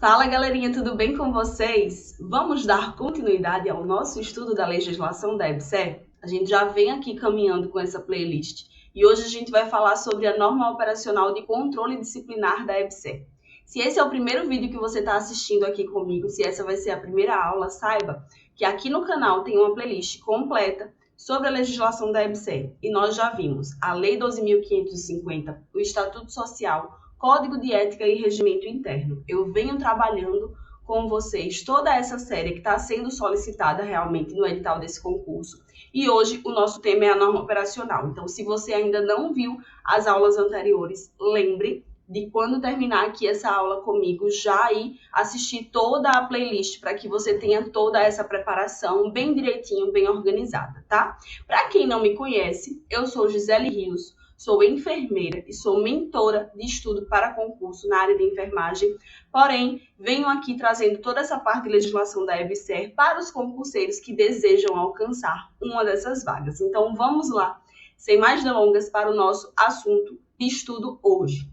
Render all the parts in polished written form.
Fala, galerinha, tudo bem com vocês? Vamos dar continuidade ao nosso estudo da legislação da EBSER? A gente já vem aqui caminhando com essa playlist e hoje a gente vai falar sobre a norma operacional de controle disciplinar da EBSER. Se esse é o primeiro vídeo que você está assistindo aqui comigo, se essa vai ser a primeira aula, saiba que aqui no canal tem uma playlist completa sobre a legislação da EBSER e nós já vimos a Lei 12.550, o Estatuto Social, Código de Ética e Regimento Interno. Eu venho trabalhando com vocês toda essa série que está sendo solicitada realmente no edital desse concurso. E hoje o nosso tema é a norma operacional. Então, se você ainda não viu as aulas anteriores, lembre de quando terminar aqui essa aula comigo, já ir assistir toda a playlist para que você tenha toda essa preparação bem direitinho, bem organizada, tá? Para quem não me conhece, eu sou Gisele Rios, sou enfermeira e sou mentora de estudo para concurso na área de enfermagem, porém, venho aqui trazendo toda essa parte de legislação da EBSER para os concurseiros que desejam alcançar uma dessas vagas. Então, vamos lá, sem mais delongas, para o nosso assunto de estudo hoje.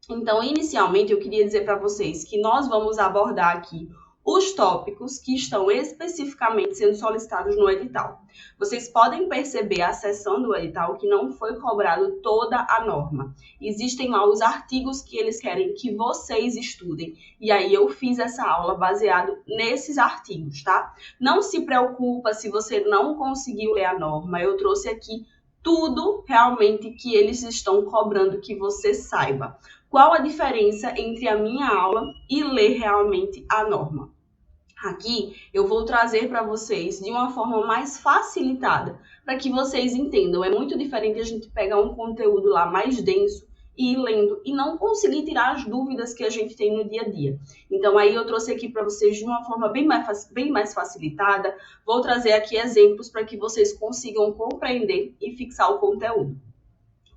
Então, inicialmente, eu queria dizer para vocês que nós vamos abordar aqui os tópicos que estão especificamente sendo solicitados no edital. Vocês podem perceber, acessando o edital, que não foi cobrado toda a norma. Existem lá os artigos que eles querem que vocês estudem. E aí eu fiz essa aula baseado nesses artigos, tá? Não se preocupa se você não conseguiu ler a norma. Eu trouxe aqui tudo realmente que eles estão cobrando que você saiba. Qual a diferença entre a minha aula e ler realmente a norma? Aqui eu vou trazer para vocês de uma forma mais facilitada, para que vocês entendam. É muito diferente a gente pegar um conteúdo lá mais denso e ir lendo e não conseguir tirar as dúvidas que a gente tem no dia a dia. Então aí eu trouxe aqui para vocês de uma forma bem mais facilitada. Vou trazer aqui exemplos para que vocês consigam compreender e fixar o conteúdo.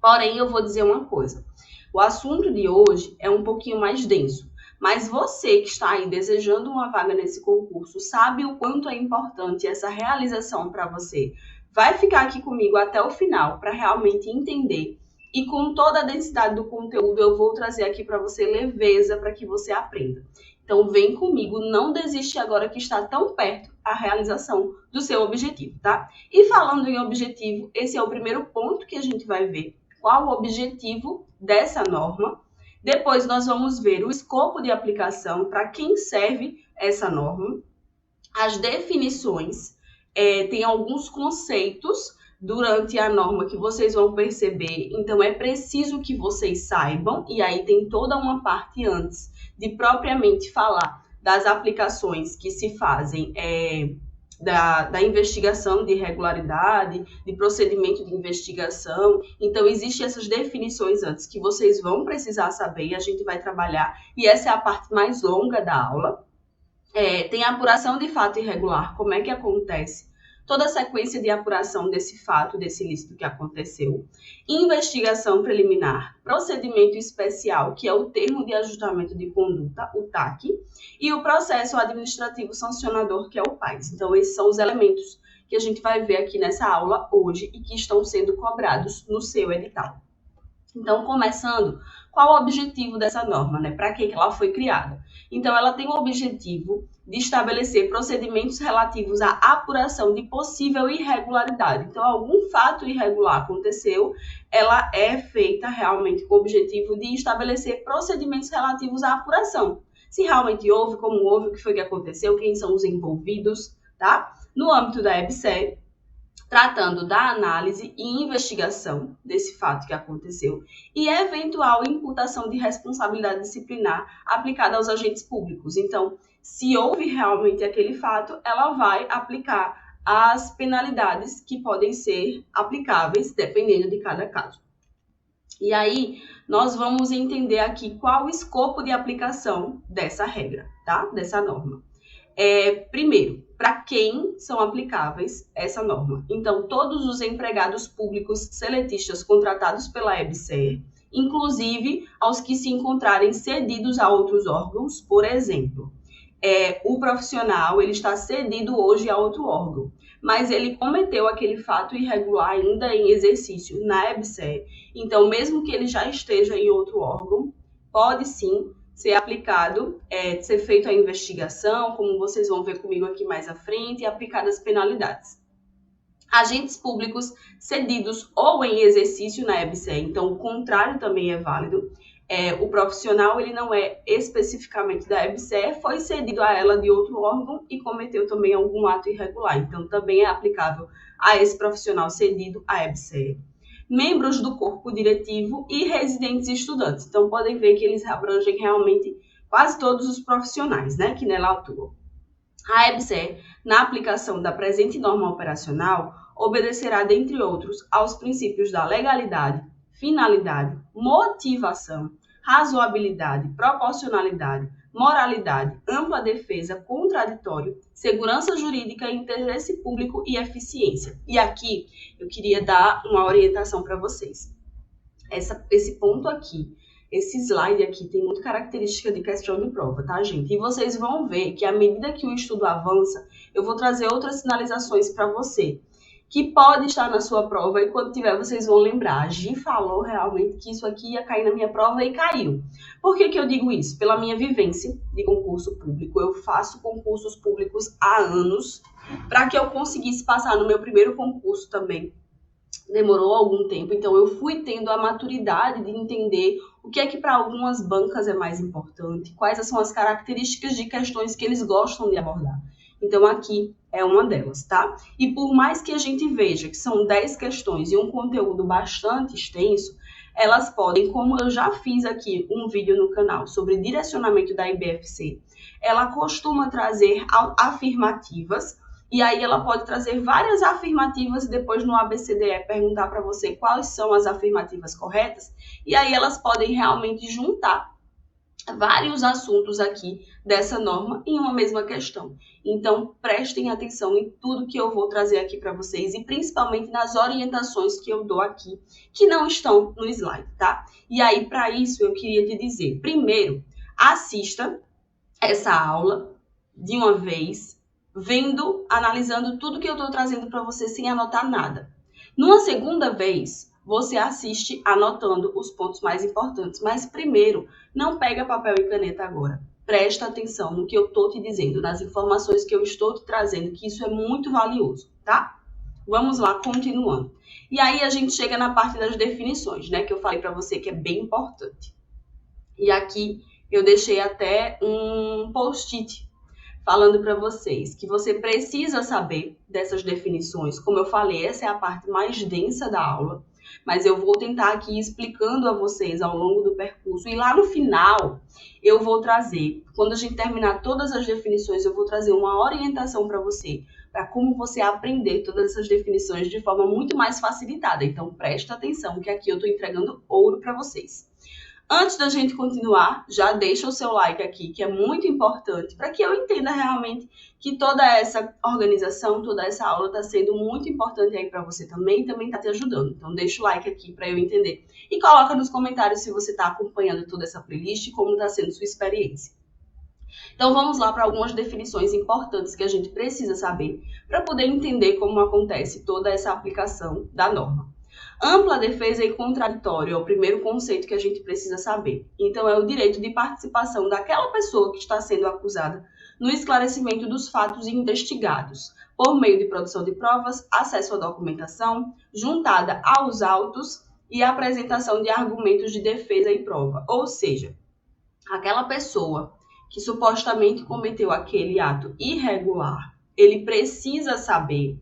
Porém, eu vou dizer uma coisa. O assunto de hoje é um pouquinho mais denso. Mas você que está aí desejando uma vaga nesse concurso, sabe o quanto é importante essa realização para você. Vai ficar aqui comigo até o final para realmente entender. E com toda a densidade do conteúdo, eu vou trazer aqui para você leveza para que você aprenda. Então, vem comigo, não desiste agora que está tão perto a realização do seu objetivo, tá? E falando em objetivo, esse é o primeiro ponto que a gente vai ver. Qual o objetivo dessa norma? Depois nós vamos ver o escopo de aplicação, para quem serve essa norma, as definições, tem alguns conceitos durante a norma que vocês vão perceber, então é preciso que vocês saibam, e aí tem toda uma parte antes de propriamente falar das aplicações que se fazem da investigação de irregularidade, de procedimento de investigação. Então, existem essas definições antes que vocês vão precisar saber e a gente vai trabalhar. E essa é a parte mais longa da aula. Tem a apuração de fato irregular, como é que acontece? Toda a sequência de apuração desse fato, desse ilícito que aconteceu. Investigação preliminar, procedimento especial, que é o termo de ajustamento de conduta, o TAC, e o processo administrativo sancionador, que é o PAS. Então, esses são os elementos que a gente vai ver aqui nessa aula hoje e que estão sendo cobrados no seu edital. Então, começando, qual o objetivo dessa norma, né? Para que ela foi criada? Então, ela tem o objetivo de estabelecer procedimentos relativos à apuração de possível irregularidade. Então, algum fato irregular aconteceu, ela é feita realmente com o objetivo de estabelecer procedimentos relativos à apuração. Se realmente houve, como houve, o que foi que aconteceu, quem são os envolvidos, tá? No âmbito da EBSER, tratando da análise e investigação desse fato que aconteceu e eventual imputação de responsabilidade disciplinar aplicada aos agentes públicos. Então, se houve realmente aquele fato, ela vai aplicar as penalidades que podem ser aplicáveis, dependendo de cada caso. E aí, nós vamos entender aqui qual o escopo de aplicação dessa regra, tá? Dessa norma. Primeiro, para quem são aplicáveis essa norma? Então, todos os empregados públicos seletistas contratados pela EBSER, inclusive aos que se encontrarem cedidos a outros órgãos, por exemplo. O profissional ele está cedido hoje a outro órgão, mas ele cometeu aquele fato irregular ainda em exercício na EBSER. Então, mesmo que ele já esteja em outro órgão, pode sim ser aplicado, ser feito a investigação, como vocês vão ver comigo aqui mais à frente, e aplicadas penalidades. Agentes públicos cedidos ou em exercício na EBSER, então o contrário também é válido. O profissional ele não é especificamente da EBSER, foi cedido a ela de outro órgão e cometeu também algum ato irregular, então também é aplicável a esse profissional cedido à EBSER. Membros do corpo diretivo e residentes e estudantes, então podem ver que eles abrangem realmente quase todos os profissionais, né, que nela atuam. A EBSER, na aplicação da presente norma operacional, obedecerá, dentre outros, aos princípios da legalidade, finalidade, motivação, razoabilidade, proporcionalidade, moralidade, ampla defesa, contraditório, segurança jurídica, interesse público e eficiência. E aqui eu queria dar uma orientação para vocês. Esse ponto aqui, esse slide aqui tem muita característica de questão de prova, tá, gente? E vocês vão ver que à medida que o estudo avança, eu vou trazer outras sinalizações para você, que pode estar na sua prova e quando tiver vocês vão lembrar. A Gi falou realmente que isso aqui ia cair na minha prova e caiu. Por que eu digo isso? Pela minha vivência de concurso público. Eu faço concursos públicos há anos. Para que eu conseguisse passar no meu primeiro concurso também, demorou algum tempo, então eu fui tendo a maturidade de entender o que é que para algumas bancas é mais importante, quais são as características de questões que eles gostam de abordar. Então aqui é uma delas, tá? E por mais que a gente veja que são 10 questões e um conteúdo bastante extenso, elas podem, como eu já fiz aqui um vídeo no canal sobre direcionamento da IBFC, ela costuma trazer afirmativas. E aí ela pode trazer várias afirmativas e depois no ABCDE perguntar para você quais são as afirmativas corretas. E aí elas podem realmente juntar vários assuntos aqui dessa norma em uma mesma questão. Então prestem atenção em tudo que eu vou trazer aqui para vocês e principalmente nas orientações que eu dou aqui, que não estão no slide, tá? E aí para isso eu queria te dizer, primeiro, assista essa aula de uma vez, analisando tudo que eu estou trazendo para você sem anotar nada. Numa segunda vez, você assiste anotando os pontos mais importantes. Mas primeiro, não pega papel e caneta agora. Presta atenção no que eu estou te dizendo, nas informações que eu estou te trazendo, que isso é muito valioso, tá? Vamos lá, continuando. E aí a gente chega na parte das definições, né? Que eu falei para você que é bem importante. E aqui eu deixei até um post-it falando para vocês que você precisa saber dessas definições. Como eu falei, essa é a parte mais densa da aula, mas eu vou tentar aqui explicando a vocês ao longo do percurso. E lá no final, eu vou trazer, quando a gente terminar todas as definições, eu vou trazer uma orientação para você, para como você aprender todas essas definições de forma muito mais facilitada. Então, presta atenção, que aqui eu estou entregando ouro para vocês. Antes da gente continuar, já deixa o seu like aqui, que é muito importante, para que eu entenda realmente que toda essa organização, toda essa aula está sendo muito importante aí para você também está te ajudando. Então deixa o like aqui para eu entender. E coloca nos comentários se você está acompanhando toda essa playlist e como está sendo sua experiência. Então vamos lá para algumas definições importantes que a gente precisa saber para poder entender como acontece toda essa aplicação da norma. Ampla defesa e contraditório é o primeiro conceito que a gente precisa saber. Então, é o direito de participação daquela pessoa que está sendo acusada no esclarecimento dos fatos investigados, por meio de produção de provas, acesso à documentação, juntada aos autos e apresentação de argumentos de defesa e prova. Ou seja, aquela pessoa que supostamente cometeu aquele ato irregular, ele precisa saber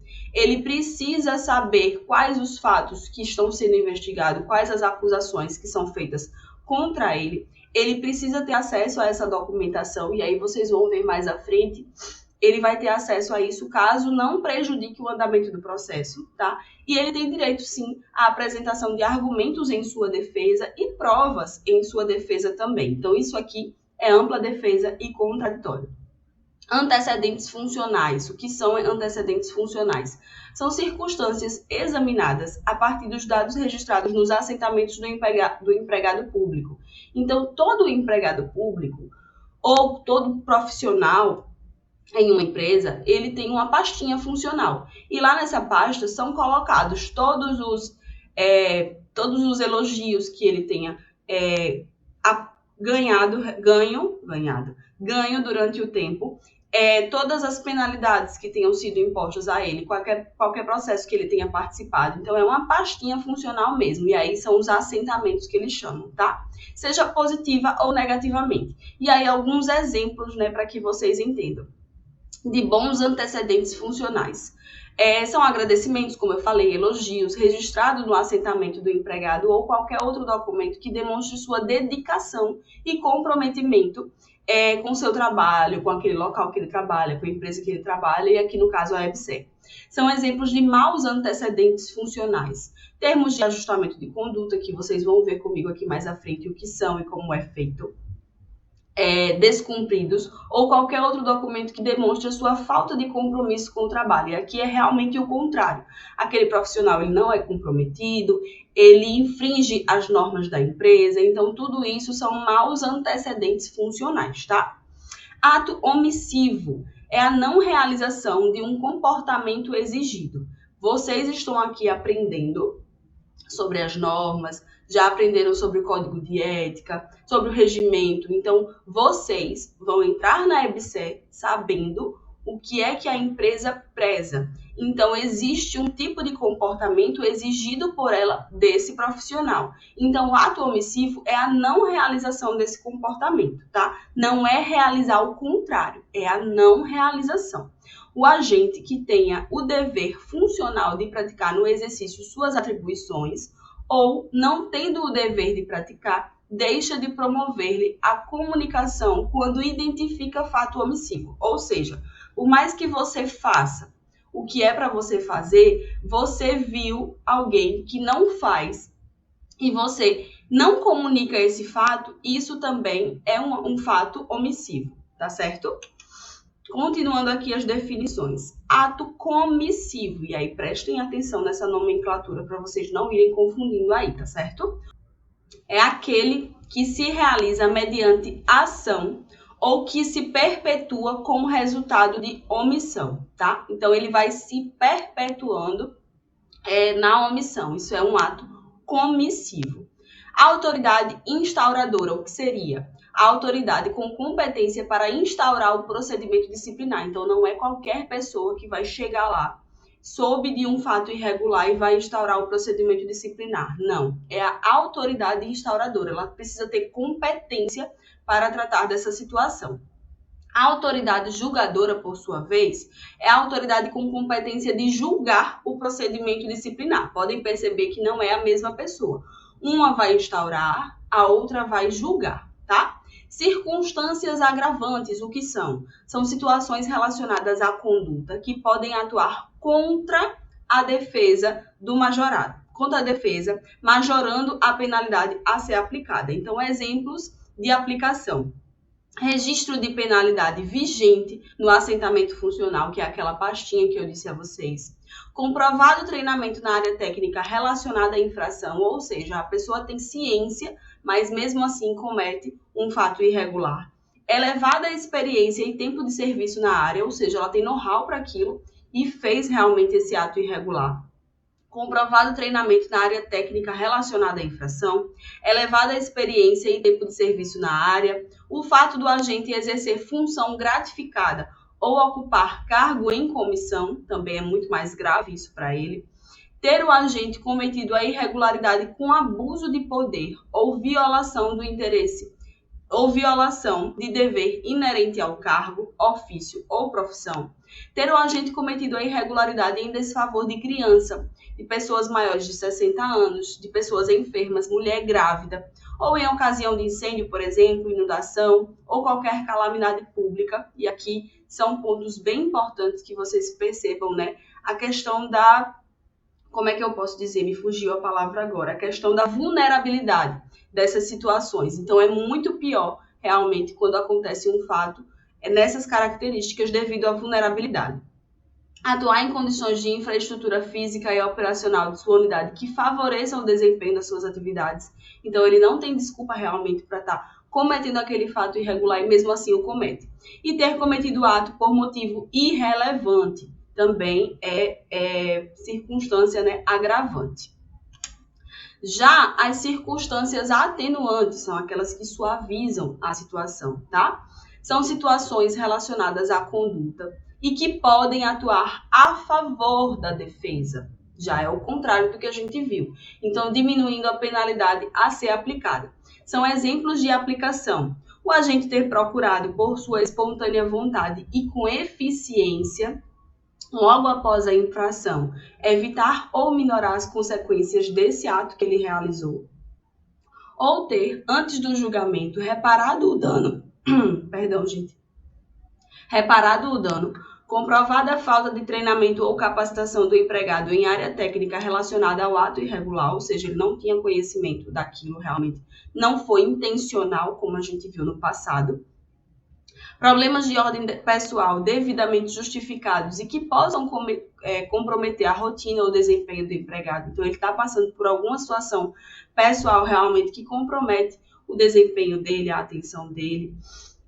quais os fatos que estão sendo investigados, quais as acusações que são feitas contra ele. Ele precisa ter acesso a essa documentação e aí vocês vão ver mais à frente, ele vai ter acesso a isso caso não prejudique o andamento do processo, tá? E ele tem direito, sim, à apresentação de argumentos em sua defesa e provas em sua defesa também. Então, isso aqui é ampla defesa e contraditório. Antecedentes funcionais. O que são antecedentes funcionais? São circunstâncias examinadas a partir dos dados registrados nos assentamentos do empregado público. Então, todo empregado público ou todo profissional em uma empresa, ele tem uma pastinha funcional. E lá nessa pasta são colocados todos os elogios que ele tenha ganho durante o tempo, todas as penalidades que tenham sido impostas a ele, qualquer processo que ele tenha participado. Então, é uma pastinha funcional mesmo, e aí são os assentamentos que eles chamam, tá? Seja positiva ou negativamente. E aí, alguns exemplos, né, para que vocês entendam, de bons antecedentes funcionais. São agradecimentos, como eu falei, elogios, registrado no assentamento do empregado ou qualquer outro documento que demonstre sua dedicação e comprometimento com o seu trabalho, com aquele local que ele trabalha, com a empresa que ele trabalha, e aqui no caso a EBSER. São exemplos de maus antecedentes funcionais. Termos de ajustamento de conduta, que vocês vão ver comigo aqui mais à frente o que são e como é feito. Descumpridos, ou qualquer outro documento que demonstre a sua falta de compromisso com o trabalho. E aqui é realmente o contrário. Aquele profissional ele não é comprometido, ele infringe as normas da empresa, então tudo isso são maus antecedentes funcionais, tá? Ato omissivo é a não realização de um comportamento exigido. Vocês estão aqui aprendendo sobre as normas, já aprenderam sobre o código de ética, sobre o regimento. Então, vocês vão entrar na EBSER sabendo o que é que a empresa preza. Então, existe um tipo de comportamento exigido por ela desse profissional. Então, o ato omissivo é a não realização desse comportamento, tá? Não é realizar o contrário, é a não realização. O agente que tenha o dever funcional de praticar no exercício suas atribuições ou, não tendo o dever de praticar, deixa de promover-lhe a comunicação quando identifica fato omissivo. Ou seja, por mais que você faça o que é para você fazer, você viu alguém que não faz e você não comunica esse fato, isso também é um fato omissivo, tá certo? Continuando aqui as definições. Ato comissivo. E aí, prestem atenção nessa nomenclatura para vocês não irem confundindo aí, tá certo? É aquele que se realiza mediante ação ou que se perpetua como resultado de omissão, tá? Então, ele vai se perpetuando na omissão. Isso é um ato comissivo. A autoridade instauradora, o que seria? A autoridade com competência para instaurar o procedimento disciplinar. Então, não é qualquer pessoa que vai chegar lá, soube de um fato irregular e vai instaurar o procedimento disciplinar. Não, é a autoridade instauradora. Ela precisa ter competência para tratar dessa situação. A autoridade julgadora, por sua vez, é a autoridade com competência de julgar o procedimento disciplinar. Podem perceber que não é a mesma pessoa. Uma vai instaurar, a outra vai julgar, tá? Circunstâncias agravantes, o que são? São situações relacionadas à conduta que podem atuar contra a defesa do majorado. Contra a defesa, majorando a penalidade a ser aplicada. Então, exemplos de aplicação. Registro de penalidade vigente no assentamento funcional, que é aquela pastinha que eu disse a vocês. Comprovado treinamento na área técnica relacionada à infração, ou seja, a pessoa tem ciência, mas mesmo assim comete um fato irregular. Elevada experiência e tempo de serviço na área, ou seja, ela tem know-how para aquilo e fez realmente esse ato irregular. Comprovado treinamento na área técnica relacionada à infração, elevada experiência e tempo de serviço na área, o fato do agente exercer função gratificada ou ocupar cargo em comissão, também é muito mais grave isso para ele, ter o agente cometido a irregularidade com abuso de poder ou violação do interesse ou violação de dever inerente ao cargo, ofício ou profissão, ter o agente cometido a irregularidade em desfavor de criança, de pessoas maiores de 60 anos, de pessoas enfermas, mulher grávida, ou em ocasião de incêndio, por exemplo, inundação, ou qualquer calamidade pública. E aqui são pontos bem importantes que vocês percebam, né? A questão da... Como é que eu posso dizer? Me fugiu a palavra agora. A questão da vulnerabilidade dessas situações. Então, é muito pior, realmente, quando acontece um fato nessas características devido à vulnerabilidade. Atuar em condições de infraestrutura física e operacional de sua unidade que favoreçam o desempenho das suas atividades. Então, ele não tem desculpa realmente para estar cometendo aquele fato irregular e mesmo assim o comete. E ter cometido o ato por motivo irrelevante também é circunstância, né, agravante. Já as circunstâncias atenuantes são aquelas que suavizam a situação, tá? São situações relacionadas à conduta e que podem atuar a favor da defesa. Já é o contrário do que a gente viu. Então, diminuindo a penalidade a ser aplicada. São exemplos de aplicação. O agente ter procurado, por sua espontânea vontade e com eficiência, logo após a infração, evitar ou minorar as consequências desse ato que ele realizou, ou ter, antes do julgamento, reparado o dano, reparado o dano, comprovada a falta de treinamento ou capacitação do empregado em área técnica relacionada ao ato irregular, ou seja, ele não tinha conhecimento daquilo realmente, não foi intencional, como a gente viu no passado. Problemas de ordem pessoal devidamente justificados e que possam comprometer a rotina ou desempenho do empregado. Então, ele está passando por alguma situação pessoal realmente que compromete o desempenho dele, a atenção dele.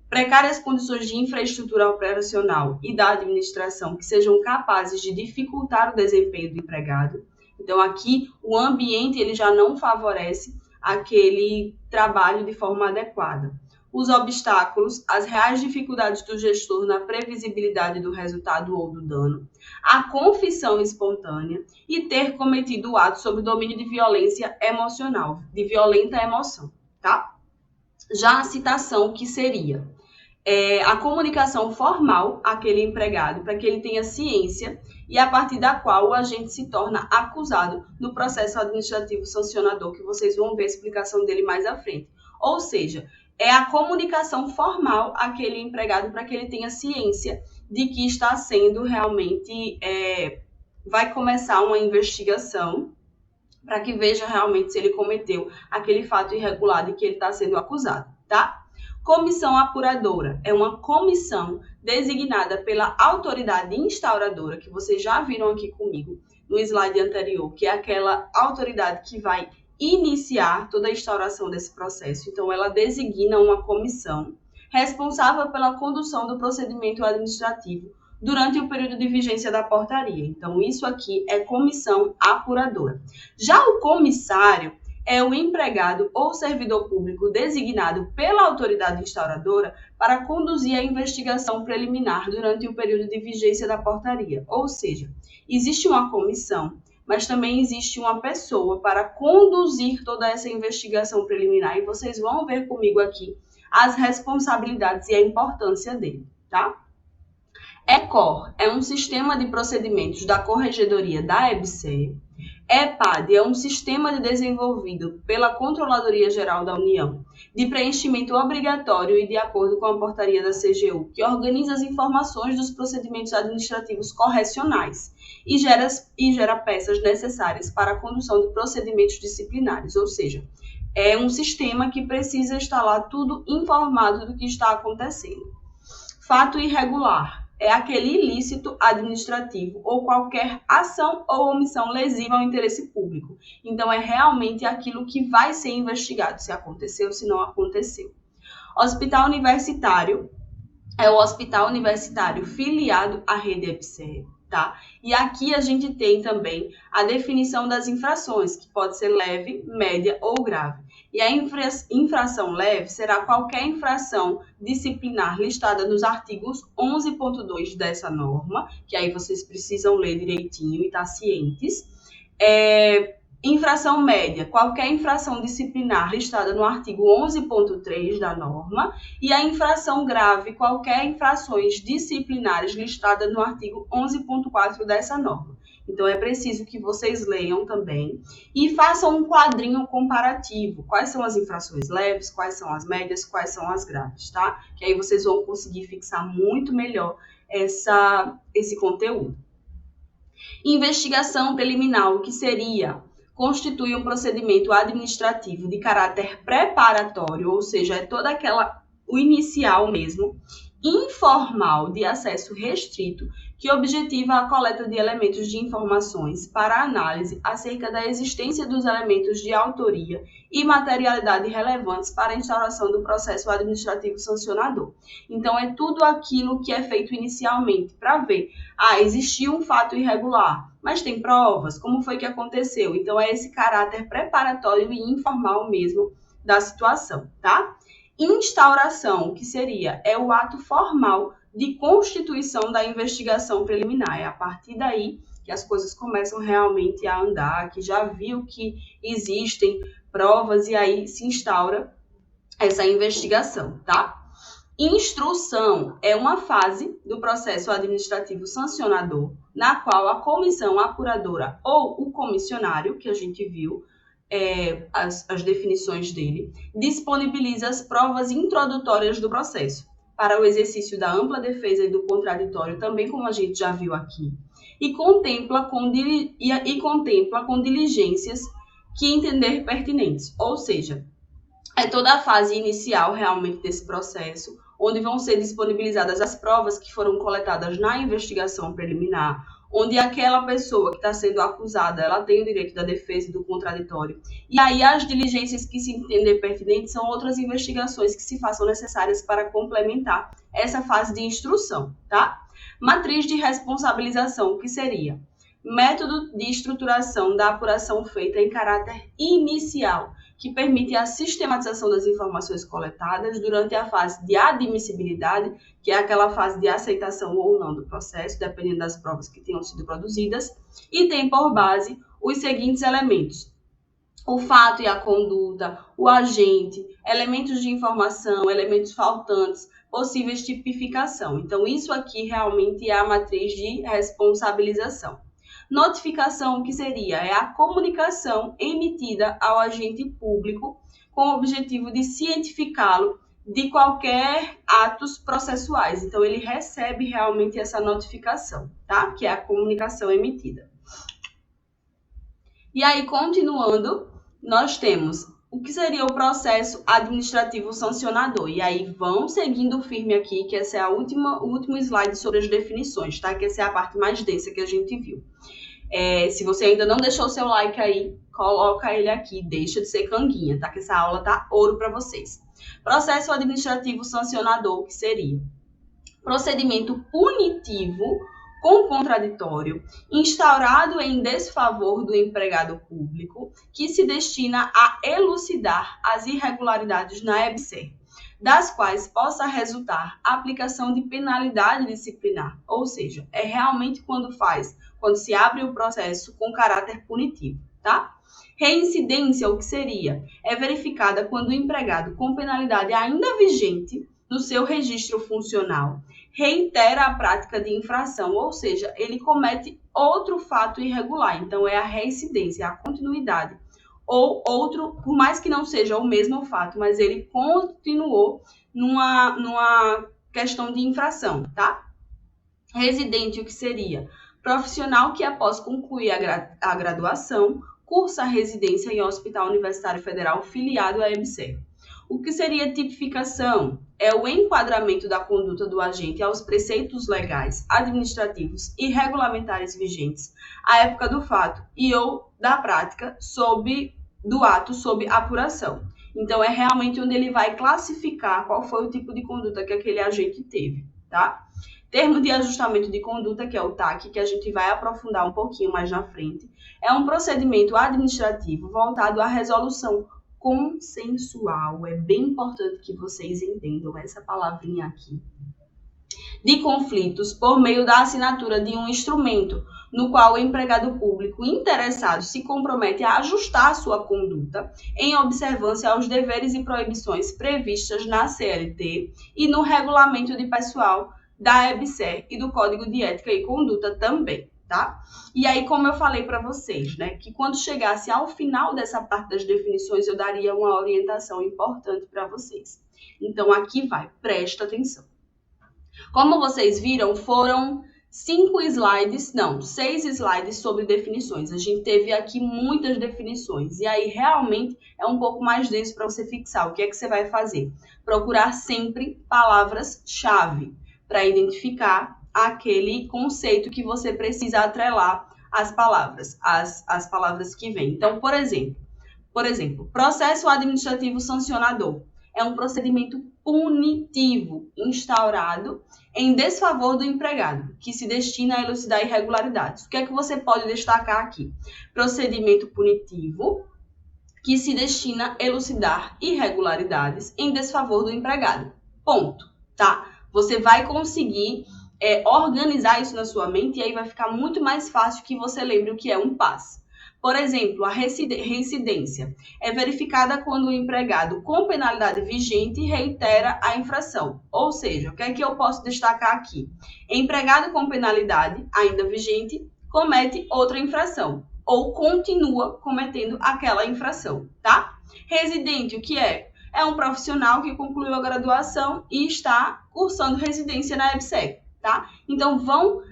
Precárias condições de infraestrutura operacional e da administração que sejam capazes de dificultar o desempenho do empregado. Então, aqui, o ambiente ele já não favorece aquele trabalho de forma adequada. Os obstáculos, as reais dificuldades do gestor na previsibilidade do resultado ou do dano, a confissão espontânea e ter cometido o ato sob domínio de violência emocional, de violenta emoção, tá? Já a citação, que seria a comunicação formal àquele empregado, para que ele tenha ciência e a partir da qual o agente se torna acusado no processo administrativo sancionador, que vocês vão ver a explicação dele mais à frente. Ou seja, é a comunicação formal àquele empregado para que ele tenha ciência de que está sendo realmente, vai começar uma investigação para que veja realmente se ele cometeu aquele fato irregular de que ele está sendo acusado, tá? Comissão apuradora é uma comissão designada pela autoridade instauradora, que vocês já viram aqui comigo no slide anterior, que é aquela autoridade que vai iniciar toda a instauração desse processo. Então, ela designa uma comissão responsável pela condução do procedimento administrativo durante o período de vigência da portaria. Então, isso aqui é comissão apuradora. Já o comissário é o empregado ou servidor público designado pela autoridade instauradora para conduzir a investigação preliminar durante o período de vigência da portaria. Ou seja, existe uma comissão, mas também existe uma pessoa para conduzir toda essa investigação preliminar e vocês vão ver comigo aqui as responsabilidades e a importância dele, tá? ECOR é um sistema de procedimentos da Corregedoria da EBSER. EPAD é um sistema desenvolvido pela Controladoria Geral da União, de preenchimento obrigatório e de acordo com a portaria da CGU, que organiza as informações dos procedimentos administrativos correcionais e gera peças necessárias para a condução de procedimentos disciplinares, ou seja, é um sistema que precisa estar lá tudo informado do que está acontecendo. Fato irregular é aquele ilícito administrativo ou qualquer ação ou omissão lesiva ao interesse público. Então, é realmente aquilo que vai ser investigado, se aconteceu, se não aconteceu. Hospital universitário é o hospital universitário filiado à rede EBSER, tá? E aqui a gente tem também a definição das infrações, que pode ser leve, média ou grave. E a infração leve será qualquer infração disciplinar listada nos artigos 11.2 dessa norma, que aí vocês precisam ler direitinho e estar cientes. Infração média, qualquer infração disciplinar listada no artigo 11.3 da norma. E a infração grave, qualquer infrações disciplinares listada no artigo 11.4 dessa norma. Então, é preciso que vocês leiam também e façam um quadrinho comparativo. Quais são as infrações leves, quais são as médias, quais são as graves, tá? Que aí vocês vão conseguir fixar muito melhor esse conteúdo. Investigação preliminar, o que seria? Constitui um procedimento administrativo de caráter preparatório, ou seja, é toda o inicial mesmo, informal, de acesso restrito, que objetiva a coleta de elementos de informações para análise acerca da existência dos elementos de autoria e materialidade relevantes para a instauração do processo administrativo sancionador. Então, é tudo aquilo que é feito inicialmente para ver, existiu um fato irregular, mas tem provas, como foi que aconteceu? Então, é esse caráter preparatório e informal mesmo da situação, tá? Instauração, que seria, é o ato formal de constituição da investigação preliminar. É a partir daí que as coisas começam realmente a andar, que já viu que existem provas e aí se instaura essa investigação, tá? Instrução é uma fase do processo administrativo sancionador, na qual a comissão apuradora ou o comissionário, que a gente viu, as definições dele, disponibiliza as provas introdutórias do processo para o exercício da ampla defesa e do contraditório, também como a gente já viu aqui, e contempla com diligências que entender pertinentes, ou seja, é toda a fase inicial realmente desse processo, onde vão ser disponibilizadas as provas que foram coletadas na investigação preliminar, onde aquela pessoa que está sendo acusada, ela tem o direito da defesa e do contraditório. E aí as diligências que se entender pertinentes são outras investigações que se façam necessárias para complementar essa fase de instrução, tá? Matriz de responsabilização, que seria método de estruturação da apuração feita em caráter inicial, que permite a sistematização das informações coletadas durante a fase de admissibilidade, que é aquela fase de aceitação ou não do processo, dependendo das provas que tenham sido produzidas, e tem por base os seguintes elementos: o fato e a conduta, o agente, elementos de informação, elementos faltantes, possíveis tipificação. Então, isso aqui realmente é a matriz de responsabilização. Notificação, que seria a comunicação emitida ao agente público com o objetivo de cientificá-lo de qualquer atos processuais. Então, ele recebe realmente essa notificação, tá? Que é a comunicação emitida. E aí, continuando, nós temos o que seria o processo administrativo sancionador. E aí, vão seguindo firme aqui, que essa é o último slide sobre as definições, tá? Que essa é a parte mais densa que a gente viu. Se você ainda não deixou o seu like aí, coloca ele aqui, deixa de ser canguinha, tá? Que essa aula tá ouro para vocês. Processo administrativo sancionador, que seria procedimento punitivo com contraditório, instaurado em desfavor do empregado público, que se destina a elucidar as irregularidades na EBSER, das quais possa resultar a aplicação de penalidade disciplinar, ou seja, é realmente quando se abre o processo com caráter punitivo, tá? Reincidência, o que seria? É verificada quando o empregado com penalidade ainda vigente no seu registro funcional reitera a prática de infração, ou seja, ele comete outro fato irregular. Então, é a reincidência, a continuidade. Ou outro, por mais que não seja o mesmo fato, mas ele continuou numa questão de infração, tá? Residente, o que seria? Profissional que, após concluir a graduação, cursa a residência em Hospital Universitário Federal filiado à EBSER. O que seria tipificação? É o enquadramento da conduta do agente aos preceitos legais, administrativos e regulamentares vigentes à época do fato e ou da prática do ato sob apuração. Então, é realmente onde ele vai classificar qual foi o tipo de conduta que aquele agente teve, tá? Termo de ajustamento de conduta, que é o TAC, que a gente vai aprofundar um pouquinho mais na frente, é um procedimento administrativo voltado à resolução consensual. É bem importante que vocês entendam essa palavrinha aqui. De conflitos por meio da assinatura de um instrumento no qual o empregado público interessado se compromete a ajustar sua conduta em observância aos deveres e proibições previstas na CLT e no regulamento de pessoal da EBSER e do Código de Ética e Conduta também, tá? E aí, como eu falei para vocês, né, que quando chegasse ao final dessa parte das definições, eu daria uma orientação importante para vocês. Então, aqui vai, presta atenção. Como vocês viram, foram 6 slides sobre definições. A gente teve aqui muitas definições. E aí, realmente, é um pouco mais denso para você fixar. O que é que você vai fazer? Procurar sempre palavras-chave para identificar aquele conceito que você precisa atrelar às palavras, as palavras que vêm. Então, por exemplo, processo administrativo sancionador é um procedimento punitivo instaurado em desfavor do empregado, que se destina a elucidar irregularidades. O que é que você pode destacar aqui? Procedimento punitivo que se destina a elucidar irregularidades em desfavor do empregado. Ponto, tá? Você vai conseguir organizar isso na sua mente e aí vai ficar muito mais fácil que você lembre o que é um PAS. Por exemplo, a reincidência é verificada quando o empregado com penalidade vigente reitera a infração. Ou seja, o que é que eu posso destacar aqui? Empregado com penalidade ainda vigente comete outra infração ou continua cometendo aquela infração, tá? Residente, o que é? É um profissional que concluiu a graduação e está cursando residência na EBSER, tá? Então, vão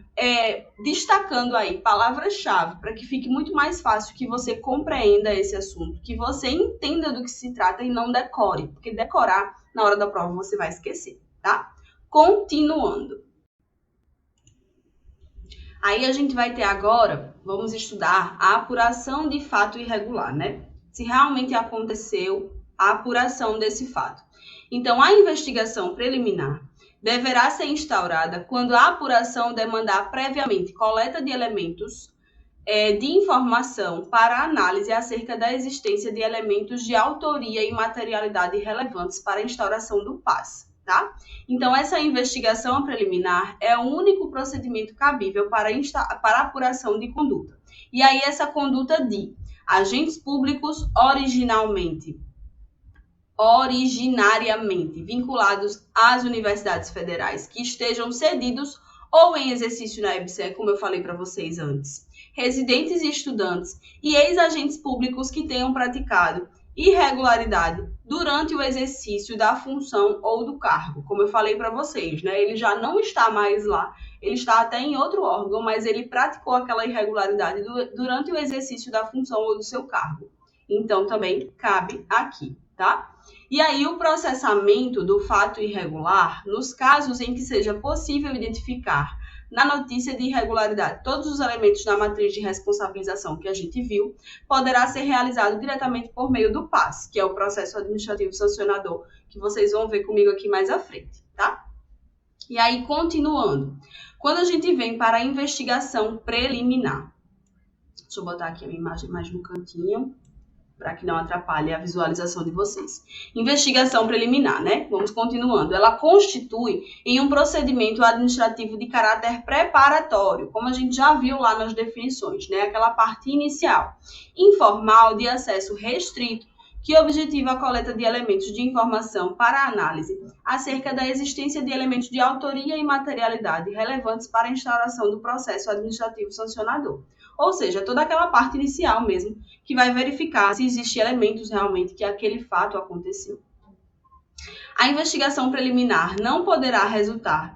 destacando aí palavras-chave para que fique muito mais fácil que você compreenda esse assunto, que você entenda do que se trata e não decore, porque decorar na hora da prova você vai esquecer, tá? Continuando. Aí a gente vai ter agora, vamos estudar a apuração de fato irregular, né? Se realmente aconteceu a apuração desse fato. Então, a investigação preliminar deverá ser instaurada quando a apuração demandar previamente coleta de elementos de informação para análise acerca da existência de elementos de autoria e materialidade relevantes para a instauração do PAS. Tá? Então, essa investigação preliminar é o único procedimento cabível para apuração de conduta. E aí, essa conduta de agentes públicos originariamente vinculados às universidades federais que estejam cedidos ou em exercício na EBSER, como eu falei para vocês antes, residentes e estudantes e ex-agentes públicos que tenham praticado irregularidade durante o exercício da função ou do cargo. Como eu falei para vocês, né? Ele já não está mais lá, ele está até em outro órgão, mas ele praticou aquela irregularidade durante o exercício da função ou do seu cargo. Então, também cabe aqui, tá? E aí, o processamento do fato irregular, nos casos em que seja possível identificar na notícia de irregularidade todos os elementos da matriz de responsabilização que a gente viu, poderá ser realizado diretamente por meio do PAS, que é o processo administrativo sancionador, que vocês vão ver comigo aqui mais à frente, tá? E aí, continuando, quando a gente vem para a investigação preliminar, deixa eu botar aqui a minha imagem mais no cantinho, para que não atrapalhe a visualização de vocês. Investigação preliminar, né? Vamos continuando. Ela constitui em um procedimento administrativo de caráter preparatório, como a gente já viu lá nas definições, né? Aquela parte inicial, informal, de acesso restrito, que objetiva a coleta de elementos de informação para análise acerca da existência de elementos de autoria e materialidade relevantes para a instauração do processo administrativo sancionador. Ou seja, toda aquela parte inicial mesmo, que vai verificar se existem elementos realmente que aquele fato aconteceu. A investigação preliminar não poderá resultar,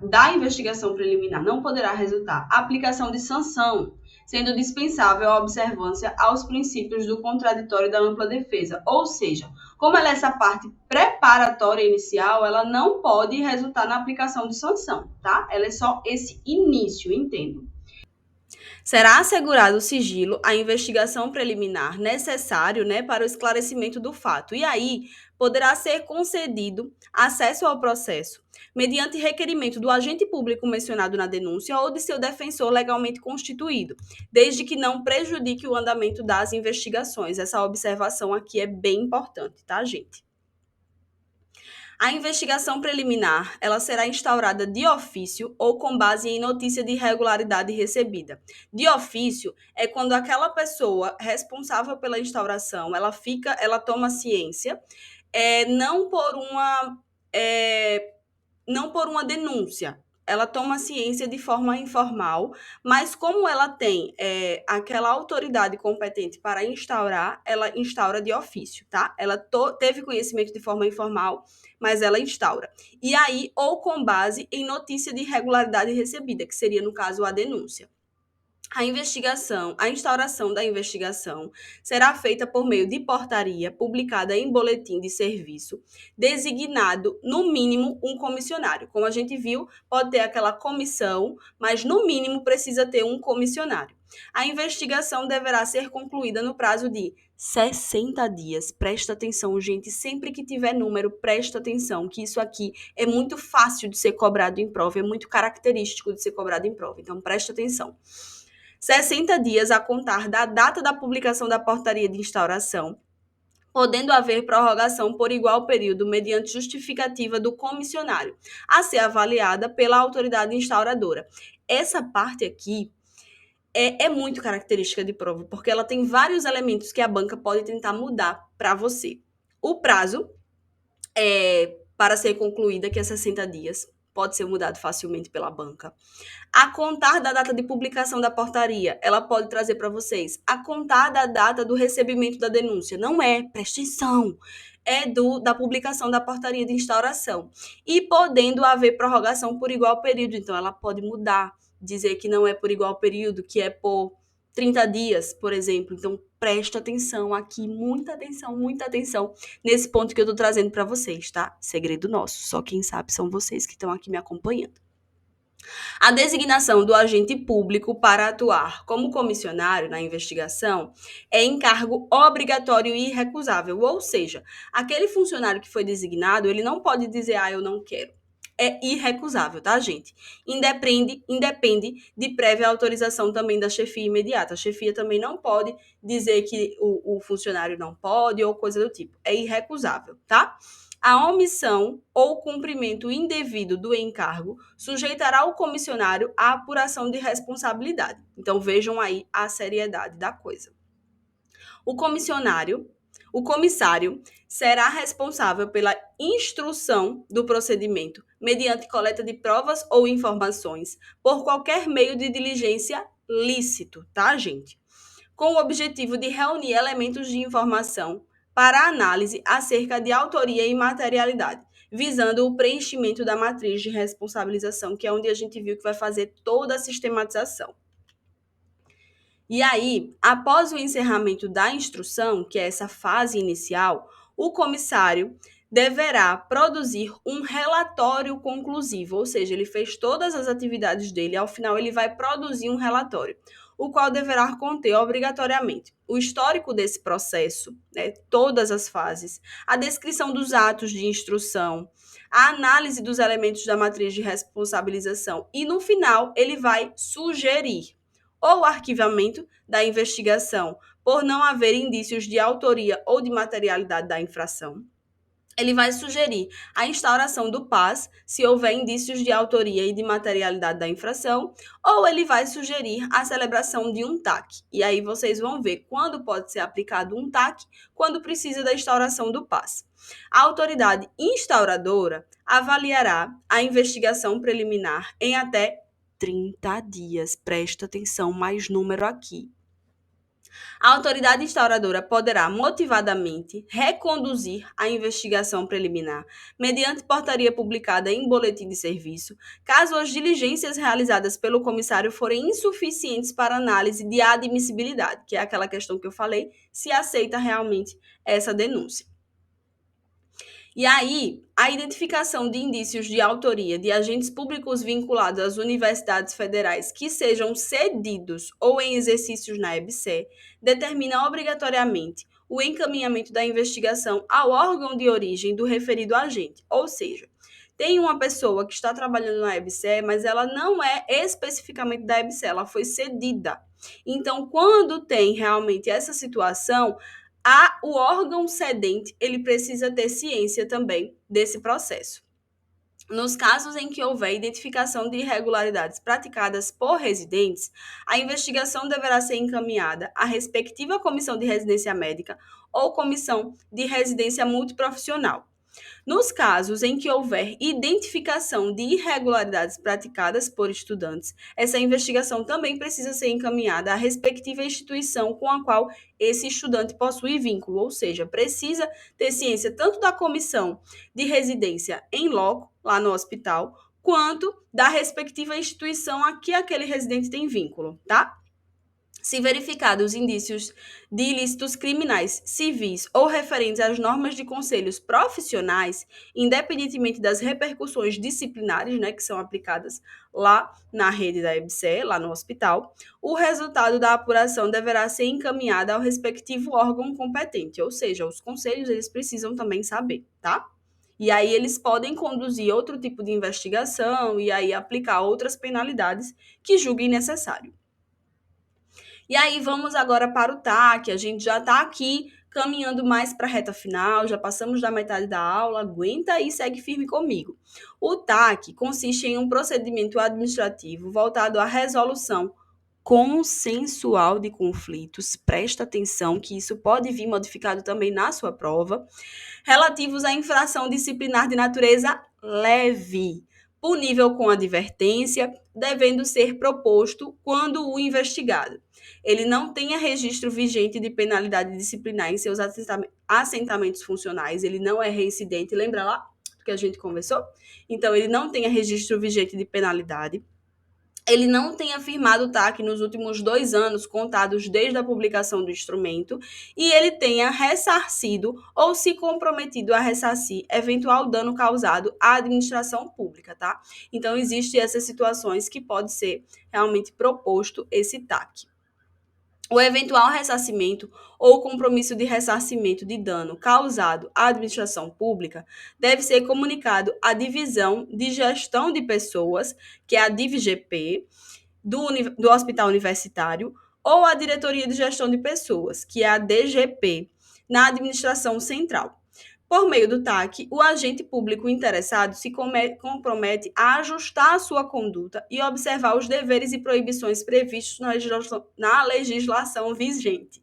a aplicação de sanção, sendo dispensável a observância aos princípios do contraditório e da ampla defesa. Ou seja, como ela é essa parte preparatória inicial, ela não pode resultar na aplicação de sanção, tá? Ela é só esse início, entendo. Será assegurado o sigilo à investigação preliminar necessário, né, para o esclarecimento do fato. E aí, poderá ser concedido acesso ao processo mediante requerimento do agente público mencionado na denúncia ou de seu defensor legalmente constituído, desde que não prejudique o andamento das investigações. Essa observação aqui é bem importante, tá, gente? A investigação preliminar, ela será instaurada de ofício ou com base em notícia de irregularidade recebida. De ofício é quando aquela pessoa responsável pela instauração, ela toma ciência, não por uma denúncia, ela toma ciência de forma informal, mas como ela tem aquela autoridade competente para instaurar, ela instaura de ofício, tá? Ela teve conhecimento de forma informal, mas ela instaura. E aí, ou com base em notícia de irregularidade recebida, que seria, no caso, a denúncia. A instauração da investigação será feita por meio de portaria publicada em boletim de serviço, designado, no mínimo, um comissionário. Como a gente viu, pode ter aquela comissão, mas, no mínimo, precisa ter um comissionário. A investigação deverá ser concluída no prazo de 60 dias. Presta atenção, gente. Sempre que tiver número, presta atenção, que isso aqui é muito fácil de ser cobrado em prova, é muito característico de ser cobrado em prova. Então, presta atenção. 60 dias a contar da data da publicação da portaria de instauração, podendo haver prorrogação por igual período mediante justificativa do comissionário, a ser avaliada pela autoridade instauradora. Essa parte aqui é muito característica de prova, porque ela tem vários elementos que a banca pode tentar mudar para você. O prazo para ser concluída, que é 60 dias, pode ser mudado facilmente pela banca. A contar da data de publicação da portaria, ela pode trazer para vocês a contar da data do recebimento da denúncia. Não é, presta atenção, é da publicação da portaria de instauração. E podendo haver prorrogação por igual período. Então, ela pode mudar, dizer que não é por igual período, que é por 30 dias, por exemplo. Então, presta atenção aqui, muita atenção nesse ponto que eu estou trazendo para vocês, tá? Segredo nosso, só quem sabe são vocês que estão aqui me acompanhando. A designação do agente público para atuar como comissionário na investigação é encargo obrigatório e irrecusável, ou seja, aquele funcionário que foi designado, ele não pode dizer, eu não quero. É irrecusável, tá, gente? Independe de prévia autorização também da chefia imediata. A chefia também não pode dizer que o funcionário não pode ou coisa do tipo. É irrecusável, tá? A omissão ou cumprimento indevido do encargo sujeitará o comissionário à apuração de responsabilidade. Então, vejam aí a seriedade da coisa. O comissário será responsável pela instrução do procedimento mediante coleta de provas ou informações por qualquer meio de diligência lícito, tá, gente? Com o objetivo de reunir elementos de informação para análise acerca de autoria e materialidade, visando o preenchimento da matriz de responsabilização, que é onde a gente viu que vai fazer toda a sistematização. E aí, após o encerramento da instrução, que é essa fase inicial, o comissário deverá produzir um relatório conclusivo, ou seja, ele fez todas as atividades dele, ao final ele vai produzir um relatório, o qual deverá conter obrigatoriamente o histórico desse processo, né, todas as fases, a descrição dos atos de instrução, a análise dos elementos da matriz de responsabilização e, no final, ele vai sugerir ou o arquivamento da investigação por não haver indícios de autoria ou de materialidade da infração. Ele vai sugerir a instauração do PAS, se houver indícios de autoria e de materialidade da infração, ou ele vai sugerir a celebração de um TAC. E aí vocês vão ver quando pode ser aplicado um TAC, quando precisa da instauração do PAS. A autoridade instauradora avaliará a investigação preliminar em até 30 dias. Presta atenção, mais número aqui. A autoridade instauradora poderá motivadamente reconduzir a investigação preliminar mediante portaria publicada em boletim de serviço, caso as diligências realizadas pelo comissário forem insuficientes para análise de admissibilidade, que é aquela questão que eu falei, se aceita realmente essa denúncia. E aí, a identificação de indícios de autoria de agentes públicos vinculados às universidades federais que sejam cedidos ou em exercícios na EBSER determina obrigatoriamente o encaminhamento da investigação ao órgão de origem do referido agente. Ou seja, tem uma pessoa que está trabalhando na EBSER, mas ela não é especificamente da EBSER, ela foi cedida. Então, quando tem realmente essa situação, o órgão cedente ele precisa ter ciência também desse processo. Nos casos em que houver identificação de irregularidades praticadas por residentes, a investigação deverá ser encaminhada à respectiva comissão de residência médica ou comissão de residência multiprofissional. Nos casos em que houver identificação de irregularidades praticadas por estudantes, essa investigação também precisa ser encaminhada à respectiva instituição com a qual esse estudante possui vínculo, ou seja, precisa ter ciência tanto da comissão de residência em loco, lá no hospital, quanto da respectiva instituição a que aquele residente tem vínculo, tá? Se verificados indícios de ilícitos criminais, civis ou referentes às normas de conselhos profissionais, independentemente das repercussões disciplinares, né, que são aplicadas lá na rede da EBSER, lá no hospital, o resultado da apuração deverá ser encaminhado ao respectivo órgão competente, ou seja, os conselhos eles precisam também saber, tá? E aí eles podem conduzir outro tipo de investigação e aí aplicar outras penalidades que julguem necessário. E aí vamos agora para o TAC, a gente já está aqui caminhando mais para a reta final, já passamos da metade da aula, aguenta e segue firme comigo. O TAC consiste em um procedimento administrativo voltado à resolução consensual de conflitos, presta atenção que isso pode vir modificado também na sua prova, relativos à infração disciplinar de natureza leve, punível com advertência, devendo ser proposto quando o investigado ele não tenha registro vigente de penalidade disciplinar em seus assentamentos funcionais, ele não é reincidente, lembra lá que a gente conversou? Então, ele não tenha registro vigente de penalidade, ele não tenha firmado o TAC nos últimos 2 anos, contados desde a publicação do instrumento, e ele tenha ressarcido ou se comprometido a ressarcir eventual dano causado à administração pública, tá? Então, existem essas situações que pode ser realmente proposto esse TAC. O eventual ressarcimento ou compromisso de ressarcimento de dano causado à administração pública deve ser comunicado à Divisão de Gestão de Pessoas, que é a DIVGP, do Hospital Universitário, ou à Diretoria de Gestão de Pessoas, que é a DGP, na administração central. Por meio do TAC, o agente público interessado se compromete a ajustar a sua conduta e observar os deveres e proibições previstos na legislação vigente.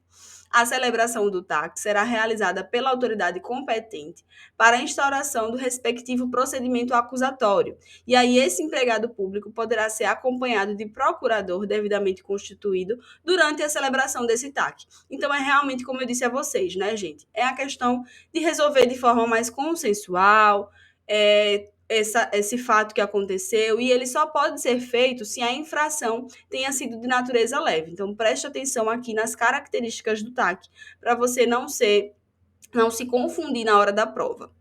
A celebração do TAC será realizada pela autoridade competente para a instauração do respectivo procedimento acusatório. E aí, esse empregado público poderá ser acompanhado de procurador devidamente constituído durante a celebração desse TAC. Então, é realmente, como eu disse a vocês, né, gente? É a questão de resolver de forma mais consensual, esse fato que aconteceu, e ele só pode ser feito se a infração tenha sido de natureza leve. Então, preste atenção aqui nas características do TAC, para você não se confundir na hora da prova.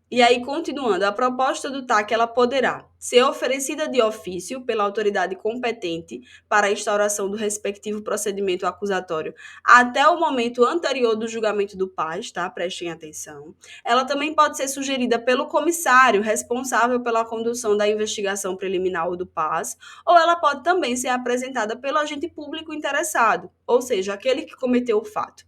E aí, continuando, a proposta do TAC ela poderá ser oferecida de ofício pela autoridade competente para a instauração do respectivo procedimento acusatório até o momento anterior do julgamento do PAS, tá? Prestem atenção. Ela também pode ser sugerida pelo comissário responsável pela condução da investigação preliminar do PAS, ou ela pode também ser apresentada pelo agente público interessado, ou seja, aquele que cometeu o fato.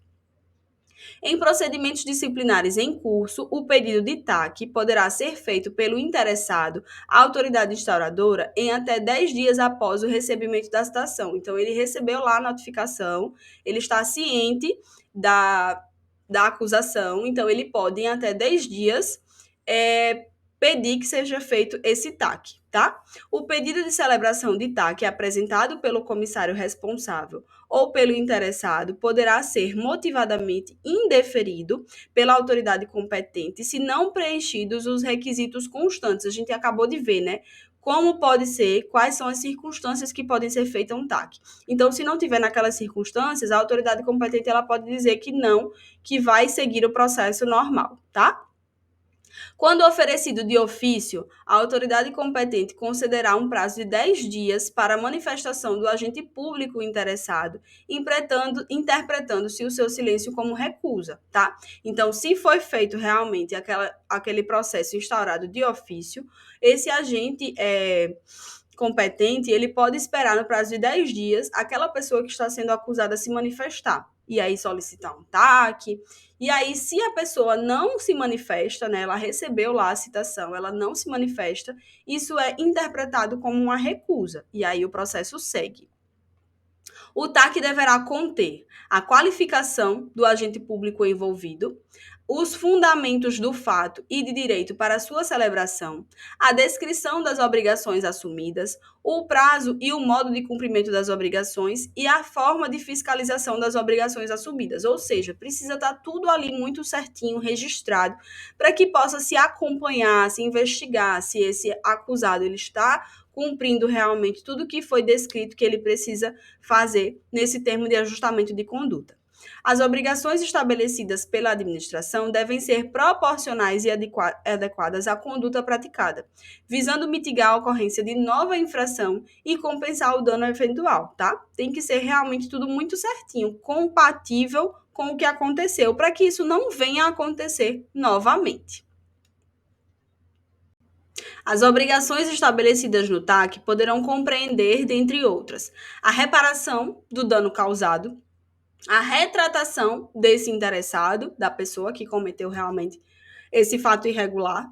Em procedimentos disciplinares em curso, o pedido de TAC poderá ser feito pelo interessado à autoridade instauradora em até 10 dias após o recebimento da citação. Então, ele recebeu lá a notificação, ele está ciente da acusação, então ele pode, em até 10 dias, pedir que seja feito esse TAC, tá? O pedido de celebração de TAC apresentado pelo comissário responsável ou pelo interessado poderá ser motivadamente indeferido pela autoridade competente se não preenchidos os requisitos constantes. A gente acabou de ver, né? Como pode ser, quais são as circunstâncias que podem ser feita um TAC. Então, se não tiver naquelas circunstâncias, a autoridade competente ela pode dizer que não, que vai seguir o processo normal, tá? Quando oferecido de ofício, a autoridade competente concederá um prazo de 10 dias para a manifestação do agente público interessado, interpretando-se o seu silêncio como recusa, tá? Então, se foi feito realmente aquele processo instaurado de ofício, esse agente competente, ele pode esperar no prazo de 10 dias aquela pessoa que está sendo acusada se manifestar. E aí solicitar um TAC. E aí, se a pessoa não se manifesta, né, ela recebeu lá a citação, ela não se manifesta, isso é interpretado como uma recusa. E aí o processo segue. O TAC deverá conter a qualificação do agente público envolvido, os fundamentos do fato e de direito para sua celebração, a descrição das obrigações assumidas, o prazo e o modo de cumprimento das obrigações e a forma de fiscalização das obrigações assumidas. Ou seja, precisa estar tudo ali muito certinho, registrado, para que possa se acompanhar, se investigar se esse acusado ele está cumprindo realmente tudo que foi descrito que ele precisa fazer nesse termo de ajustamento de conduta. As obrigações estabelecidas pela administração devem ser proporcionais e adequadas à conduta praticada, visando mitigar a ocorrência de nova infração e compensar o dano eventual, tá? Tem que ser realmente tudo muito certinho, compatível com o que aconteceu, para que isso não venha a acontecer novamente. As obrigações estabelecidas no TAC poderão compreender, dentre outras, a reparação do dano causado, a retratação desse interessado, da pessoa que cometeu realmente esse fato irregular,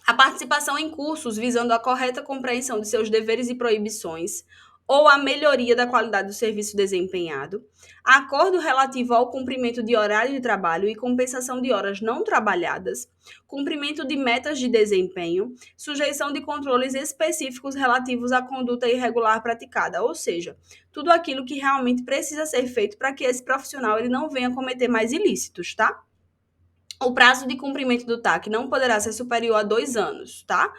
a participação em cursos visando a correta compreensão de seus deveres e proibições ou a melhoria da qualidade do serviço desempenhado, acordo relativo ao cumprimento de horário de trabalho e compensação de horas não trabalhadas, cumprimento de metas de desempenho, sujeição de controles específicos relativos à conduta irregular praticada, ou seja, tudo aquilo que realmente precisa ser feito para que esse profissional ele não venha cometer mais ilícitos, tá? O prazo de cumprimento do TAC não poderá ser superior a 2 anos, tá?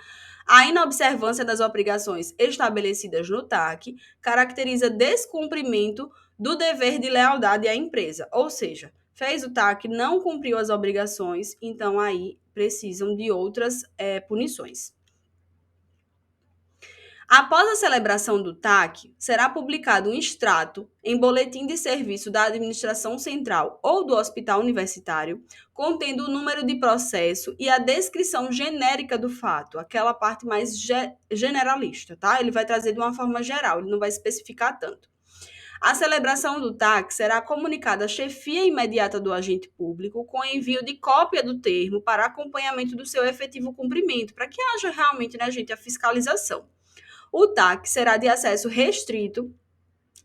A inobservância das obrigações estabelecidas no TAC caracteriza descumprimento do dever de lealdade à empresa, ou seja, fez o TAC, não cumpriu as obrigações, então aí precisam de outras punições. Após a celebração do TAC, será publicado um extrato em boletim de serviço da administração central ou do hospital universitário, contendo o número de processo e a descrição genérica do fato, aquela parte mais generalista, tá? Ele vai trazer de uma forma geral, ele não vai especificar tanto. A celebração do TAC será comunicada à chefia imediata do agente público com envio de cópia do termo para acompanhamento do seu efetivo cumprimento, para que haja realmente, né, gente, a fiscalização. O TAC será de acesso restrito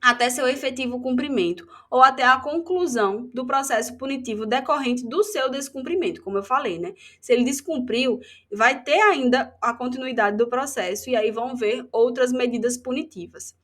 até seu efetivo cumprimento ou até a conclusão do processo punitivo decorrente do seu descumprimento, como eu falei, né? Se ele descumpriu, vai ter ainda a continuidade do processo e aí vão ver outras medidas punitivas.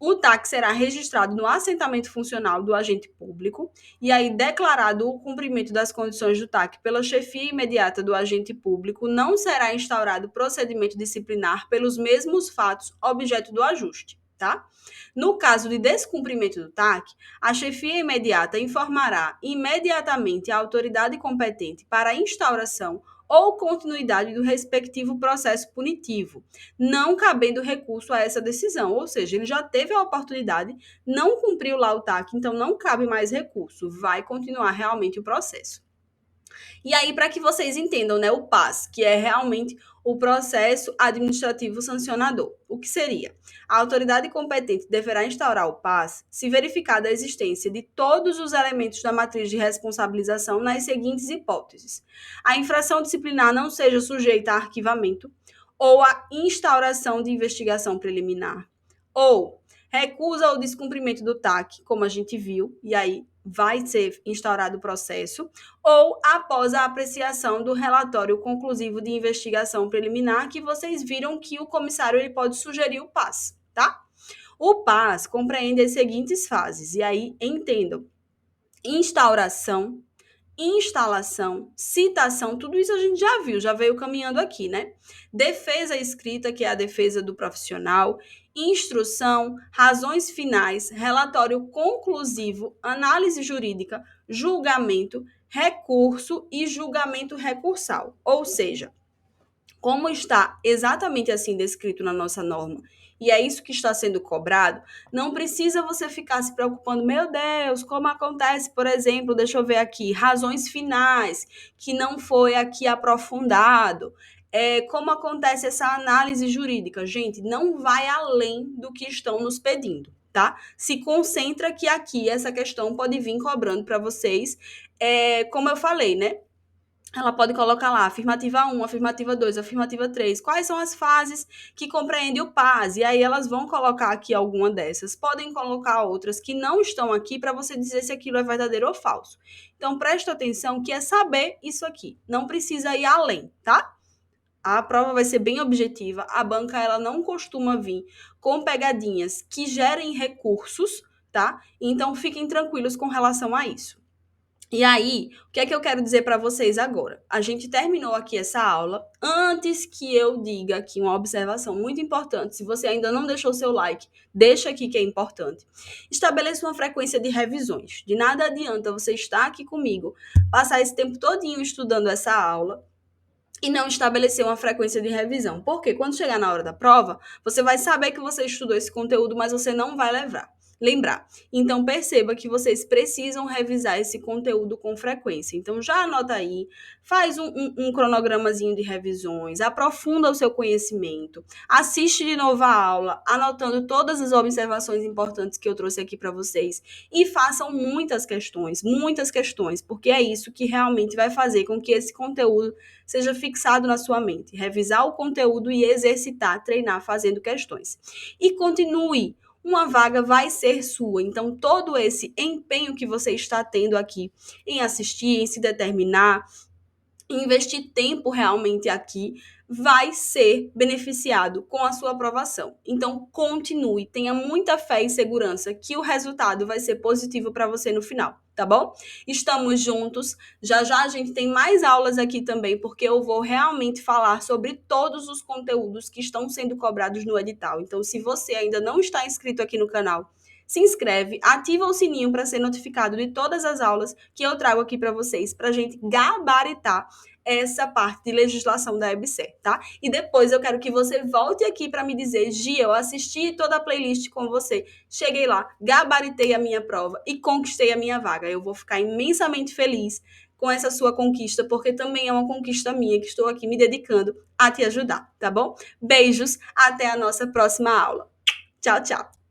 O TAC será registrado no assentamento funcional do agente público e aí declarado o cumprimento das condições do TAC pela chefia imediata do agente público, não será instaurado procedimento disciplinar pelos mesmos fatos objeto do ajuste, tá? No caso de descumprimento do TAC, a chefia imediata informará imediatamente a autoridade competente para a instauração ou continuidade do respectivo processo punitivo, não cabendo recurso a essa decisão. Ou seja, ele já teve a oportunidade, não cumpriu lá o TAC, então não cabe mais recurso, vai continuar realmente o processo. E aí, para que vocês entendam, né, o PAS, que é realmente o processo administrativo sancionador. O que seria? A autoridade competente deverá instaurar o PAS se verificada a existência de todos os elementos da matriz de responsabilização nas seguintes hipóteses: a infração disciplinar não seja sujeita a arquivamento, ou a instauração de investigação preliminar, ou recusa ou descumprimento do TAC, como a gente viu, e aí vai ser instaurado o processo, ou após a apreciação do relatório conclusivo de investigação preliminar, que vocês viram que o comissário ele pode sugerir o PAS, tá? O PAS compreende as seguintes fases, e aí entendam: instauração, instalação, citação, tudo isso a gente já viu, já veio caminhando aqui, né? Defesa escrita, que é a defesa do profissional, instrução, razões finais, relatório conclusivo, análise jurídica, julgamento, recurso e julgamento recursal. Ou seja, como está exatamente assim descrito na nossa norma, e é isso que está sendo cobrado, não precisa você ficar se preocupando, meu Deus, como acontece, por exemplo, deixa eu ver aqui, razões finais, que não foi aqui aprofundado, como acontece essa análise jurídica. Gente, não vai além do que estão nos pedindo, tá? Se concentra que aqui essa questão pode vir cobrando para vocês, como eu falei, né? Ela pode colocar lá afirmativa 1, afirmativa 2, afirmativa 3. Quais são as fases que compreende o PAS? E aí elas vão colocar aqui alguma dessas. Podem colocar outras que não estão aqui para você dizer se aquilo é verdadeiro ou falso. Então, presta atenção que é saber isso aqui. Não precisa ir além, tá? A prova vai ser bem objetiva. A banca ela não costuma vir com pegadinhas que gerem recursos, tá? Então, fiquem tranquilos com relação a isso. E aí, o que é que eu quero dizer para vocês agora? A gente terminou aqui essa aula. Antes que eu diga aqui uma observação muito importante, se você ainda não deixou seu like, deixa aqui que é importante. Estabeleça uma frequência de revisões. De nada adianta você estar aqui comigo, passar esse tempo todinho estudando essa aula e não estabelecer uma frequência de revisão. Porque quando chegar na hora da prova, você vai saber que você estudou esse conteúdo, mas você não vai lembrar. Então, perceba que vocês precisam revisar esse conteúdo com frequência. Então, já anota aí, faz um cronogramazinho de revisões, aprofunda o seu conhecimento, assiste de novo a aula, anotando todas as observações importantes que eu trouxe aqui para vocês e façam muitas questões, porque é isso que realmente vai fazer com que esse conteúdo seja fixado na sua mente. Revisar o conteúdo e exercitar, treinar fazendo questões. E continue. Uma vaga vai ser sua. Então, todo esse empenho que você está tendo aqui em assistir, em se determinar, investir tempo realmente aqui, vai ser beneficiado com a sua aprovação. Então, continue, tenha muita fé e segurança que o resultado vai ser positivo para você no final, tá bom? Estamos juntos. Já já a gente tem mais aulas aqui também, porque eu vou realmente falar sobre todos os conteúdos que estão sendo cobrados no edital. Então, se você ainda não está inscrito aqui no canal, se inscreve, ativa o sininho para ser notificado de todas as aulas que eu trago aqui para vocês, para a gente gabaritar essa parte de legislação da EBSER, tá? E depois eu quero que você volte aqui para me dizer, Gia, eu assisti toda a playlist com você, cheguei lá, gabaritei a minha prova e conquistei a minha vaga. Eu vou ficar imensamente feliz com essa sua conquista, porque também é uma conquista minha, que estou aqui me dedicando a te ajudar, tá bom? Beijos, até a nossa próxima aula. Tchau, tchau.